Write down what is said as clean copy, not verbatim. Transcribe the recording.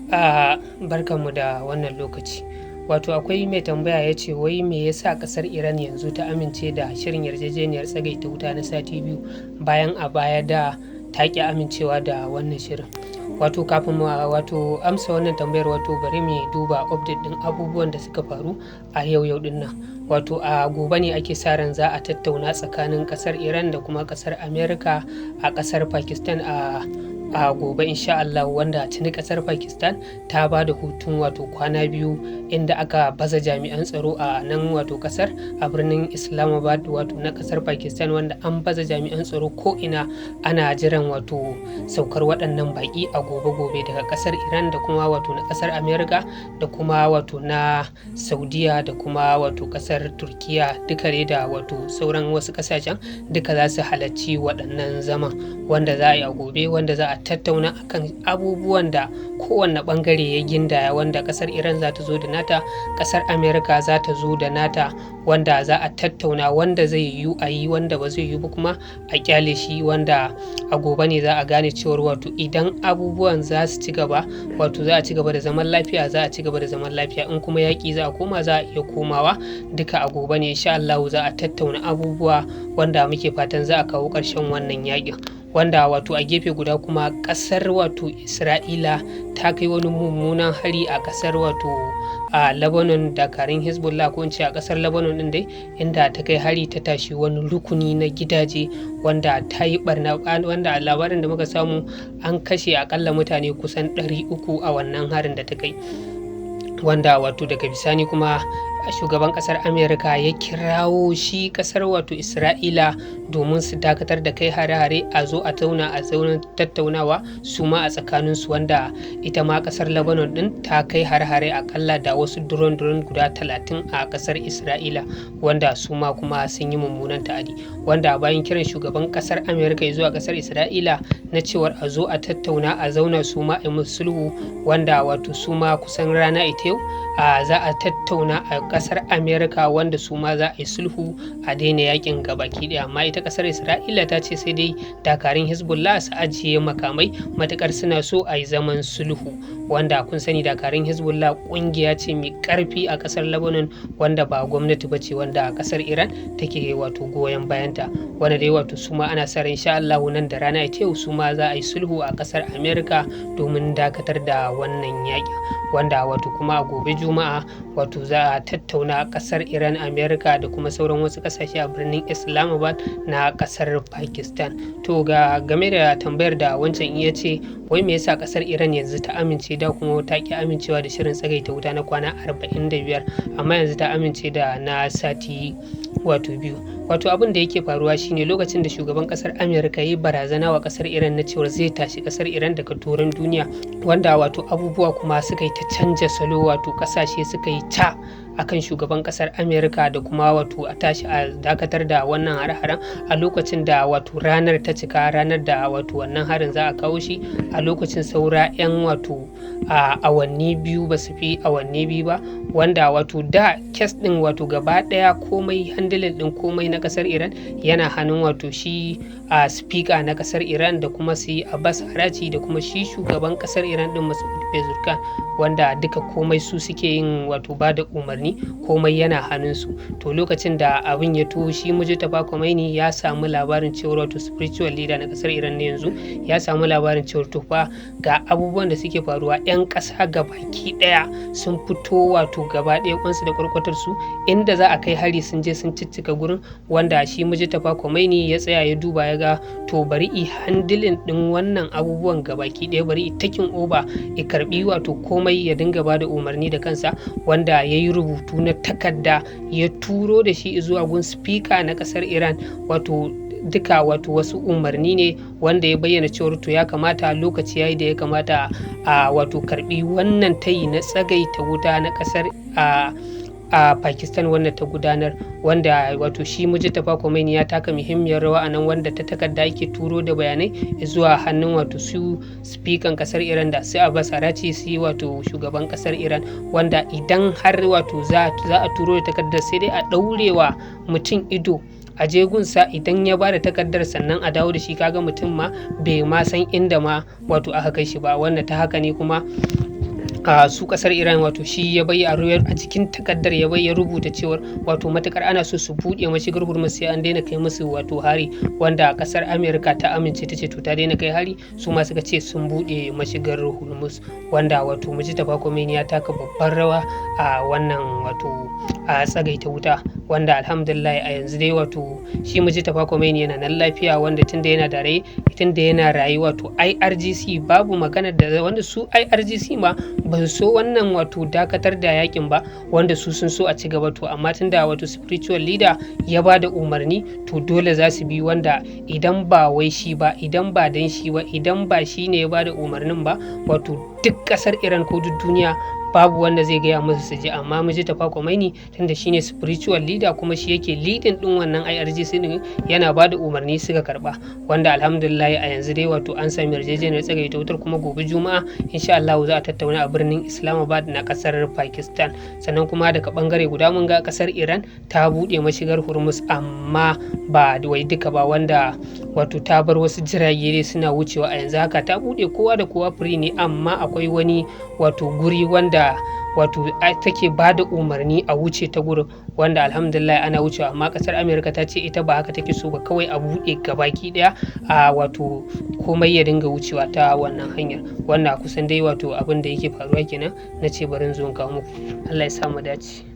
Barkanmu da wannan lokaci. Wato akwai mai tambaya ya ce wai me yasa ƙasar Iran yanzu ta amince da shirin yarjejeniyar tsagaita wuta na sati biyu bayan a baya da ta ƙi amincewa da wannan shirin. Wato kafin mu amsa wannan tambayar bari mu duba update ɗin abubuwan da suka faru a yau din nan. Wato a gobe ne ake sa ran za a tattauna tsakanin ƙasar Iran da kuma ƙasar Amerika a ƙasar Pakistan a gobe insha Allah, wanda tuni ƙasar Pakistan ta ba da hutun kwana biyu inda aka baza jami'an tsaro a nan ƙasar a birnin Islamabad na ƙasar Pakistan, wanda an baza jami'an tsaro ko ina ana jiran saukar waɗannan baƙi a gobe daga ƙasar Iran da kuma na ƙasar Amerika da kuma na Saudiya da kuma ƙasar Turkiya, duka da sauran wasu ƙasashen duka za su halarci waɗannan zaman wanda za a yi a gobe, wanda za a tattauna akan abubuwan da kowanne bangare ya gindaya, wanda ƙasar Iran za ta zo da nata, ƙasar Amerika za ta zo da nata, wanda za a tattauna wanda zai yiwu a yi, wanda ba zai yiwu ba kuma a kyale shi, wanda a gobe ne za a gane cewar idan abubuwan za su ci gaba za a ci gaba da zaman lafiya, za a ci gaba da zaman lafiya, in kuma yaƙi za a koma za a iya komawa, duka a gobe ne insha Allah za a tattauna abubuwa wanda muke fatan za a kawo ƙarshen wannan yaƙin. Wanda a gefe guda kuma ƙasar Isra'ila ta kai wani mummunan hari a ƙasar a Lebanon, dakarun Hezbollah ko in ce a ƙasar Lebanon din dai, inda ta kai hari ta tashi wani rukuni na gidaje wanda ta yi barna, wanda a labarin da muka samu an kashe akalla mutane kusan 300 a wannan harin da ta kai, wanda daga bisani kuma shugaban kasar Amerika ya kirawo shi kasar Isra'ila domin su dakatar da kai hare-hare, a zo a zaunar tattaunawa su ma a tsakaninsu, wanda ita ma kasar Lebanon din ta kai hare-hare akalla da wasu drone guda 30 a kasar Isra'ila, wanda su ma kuma sun yi mummunan ta'adi, wanda bayan kiran shugaban kasar Amerika zuwa kasar Isra'ila na cewar a zo a tattauna a zauna su ma a musu sulhu, wanda su ma kusan rana ita yau za a tattauna a kasar Amerika, wanda su ma za a yi sulhu a daina yakin gabaki daya. Amma ita kasar Isra'ila ta ce sai dai dakarun Hezbollah su ajiye makamai matukar suna so a yi zaman sulhu, wanda kun sani dakarun Hezbollah kungiya ce mai karfi a kasar Lebanon, wanda ba gwamnati ba ce, wanda kasar Iran take goyon bayanta, wanda dai su ma ana sa ran insha Allah nan da rana ita yau su ma za a yi sulhu a kasar Amerika domin dakatar da wannan yakin, wanda kuma a gobe Juma'a za a tattauna kasar Iran, Amerika da kuma sauran wasu kasashe a birnin Islamabad na kasar Pakistan. To game da tambayar da wancan iya ce wai me yasa kasar Iran yanzu ta amince, da kuma ta ki amincewa da shirin tsagaita wuta na kwana 45 amma yanzu ta amince da na sati biyu. Abin da yake faruwa shine lokacin da shugaban kasar Amerika ya yi barazana wa kasar Iran na cewar zai tashi kasar Iran daga turan duniya, wanda abubuwa kuma suka yi ta canja salo, kasashe suka yi ta akan shugaban kasar Amerika da kuma a tashi a dakatar da wannan hare-haren a lokacin da ranar ta cika, ranar da wannan harin za a kawo shi a lokacin saura 'yan awanni biyu, ba su fi awanni biyu ba, wanda da kes din gaba daya komai handling din komai na kasar Iran yana hannun shi a speaker na kasar Iran da kuma su Abbas Arachi da kuma shi shugaban kasar Iran din Masoud Pezeshkian, wanda duka komai su suke yin ba da umarni, komai yana hannunsu. To lokacin da abin ya to shi Mujtaba Khomeini ya samu labarin cewar spiritual leader na kasar Iran ne yanzu ya samu labarin cewar to fa ga abubuwan da suke faruwa, 'yan ƙasa gabaki ɗaya sun fito gaba ɗaya kwansu da kwarkwatar su inda za a kai hari sun je sun ciccika gurin, wanda shi Mujtaba Khomeini ya tsaya ya duba ya ga to bari i handling din wannan abubuwan gabaki ɗaya, bari i taking over ya karbi komai ya dinga ba da umarni da kansa, wanda ya yi rubutu na takarda ya turo da shi zuwa gun speaker na kasar Iran, duka wasu umarni ne wanda ya bayyana cewar to ya kamata lokaci yayi da ya kamata a karbi wannan tayi na tsagaita wuta na kasar a Pakistan wanda ta gudanar, wanda shi Mujtaba Khomeini ya taka muhimmiyar rawa a nan, wanda ta takarda yake turo da bayanai zuwa hannun su speaker kasar Iran da sai Abbas Arachi, shugaban kasar Iran, wanda idan har za a turo da takardar sai dai a daurewa mutum ido a je gunsa idan ya bada takardar sannan a dawo da shi, kaga mutum ma bai ma san inda ma aka kai shi ba, wanda ta haka ne kuma su kasar Iran wato shi ya bayyana a cikin takardar ya rubuta cewar wato matukar ana so su buɗe mashigar Hormuz sai an daina kai musu wato hari, wanda kasar Amerika ta amince ta ce to ta daina kai hari, su ma suka ce sun buɗe mashigar Hormuz, wanda wato Mujtaba Khomeini ya taka babbar rawa a wannan wato a tsagaita wuta, wanda alhamdulillah a yanzu dai wato shi Mujtaba Khomeini yana nan lafiya, wanda tunda yana raye wato IRGC babu magana da wanda su IRGC ma ba su so wannan wato dakatar da yakin ba, wanda su sun so a ci gaba, to amma tunda wato spiritual leader ya ba da umarni to dole za su bi, wanda idan ba wai shi ba, idan ba dan shi ba, idan ba shi ne ya ba da umarnin ba, wato duk kasar Iran ko duk duniya babu wanda zai gaya musu su ji. Amma Mujtaba Khomeini tunda shine spiritual leader kuma shi yake leading din wannan IRGC din, yana ba da umarni suka karba, wanda alhamdulillah a yanzu dai wato an sami yarjejeniyar tsagaita wutar, kuma gobe Juma'a insha Allah za a tattauna a birnin Islamabad na kasar Pakistan. Sannan kuma daga bangare guda mun ga kasar Iran ta bude mashigar Hormuz, amma ba wai duka ba, wanda wato ta bar wasu jirage dai suna wucewa. A yanzu haka ta bude kowa da kowa free ne, amma akwai wani wato guri wanda wato take ba da umarni a wuce ta gurin, wanda alhamdulillah ana wucewa, amma kasar Amerika ta ce ita ba haka take so ba, kawai a buɗe gabaki daya a wato komai ya dinga wucewa ta wannan hanyar, wanda kusan dai wato abin da yake faruwa kenan. Na ce bari zo kawo muku. Allah ya sa mu dace.